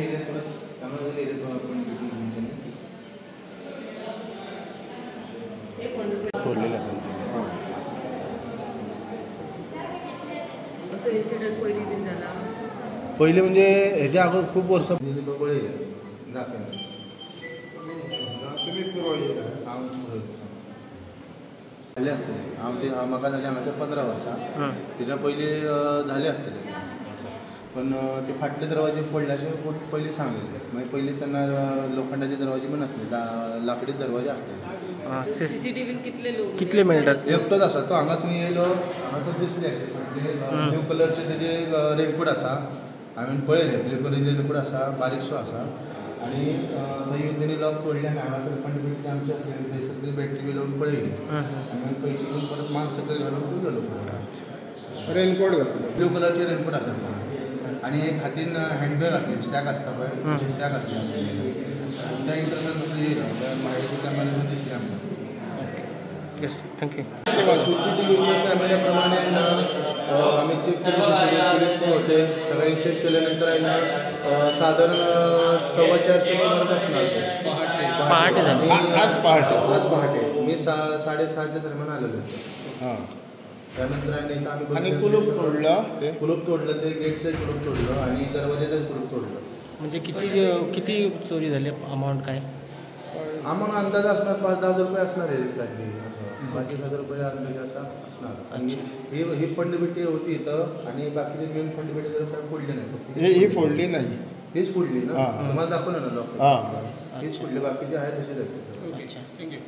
एरियात परत त्यामुळे एरियात आपण तोडलेलं असेल असं इन्सिडेंट पहिली दिन झाला. पहिले म्हणजे ह्याच्या अगोदर खूप वर्ष झाले असतले म्हाका झाले हांगासर 15 वर्सां तेच्या पयलीं झाले असतले पण ते फाटले दरवाजे पडले अशें पयलीं सांगलेले मागीर पयलीं तेन्ना लोखंडाचे दरवाजे पण नासले लाकडी दरवाजे आसले. सीसीटीव्ही कितले मेळटात? एकटोच आसा तो हांगासर येयलो हांगासर दिसले ब्लू कलरचे तेजे रेनकोट आसा हांवें पळयले ब्लू कलरचे रेनकोट आसा बारीकसो आसा आनी थंय तेणी लॉक तोडले आनी हांगासर कंडक्टर आमचे आसले थंय सगळी बॅटरी बी लावन पळयली आनी पयशे घेवन परत मास्क सकयल घालून तूं गेलो रेनकोट घातलो ब्लू कलरचे रेनकोट आसा आनी एक हातीन हँडबॅग आसली सॅक आसता पळय सॅक आसली त्या इंटरनल येयलो मागीर कॅमेरा दिसले आमकां. थँक्यू. सीसीटीव्हीच्या कॅमेऱ्याप्रमाणे आम्ही चेक केली पोलीस पण होते सगळ्यांनी चेक केल्यानंतर आहे ना साधारण 4:15 सुमारास असणार पहाटे झाली. आज पहाटे मी 6:30च्या दरम्यान आलेलो हां त्यानंतर आहे ना आम्ही कुलूप तोडलं ते गेटचं कुलूप तोडलं आणि दरवाजाचं कुलूप तोडलं. म्हणजे किती चोरी झाली अमाऊंट काय आम्हाला अंदाज असणार 5-10 हजार रुपये असणार आहे काही 5,000 रुपये अंदाज असा असणार आणि ही फंडबिटी होती इथं आणि बाकीचे मेन फंडबिटी जर काय फोडली नाही ही फोडली नाही हीच फोडली ना तुम्हाला दाखवलं ना हीच फोडली बाकीचे आहेत तसेच आहेत. अच्छा थँक्यू.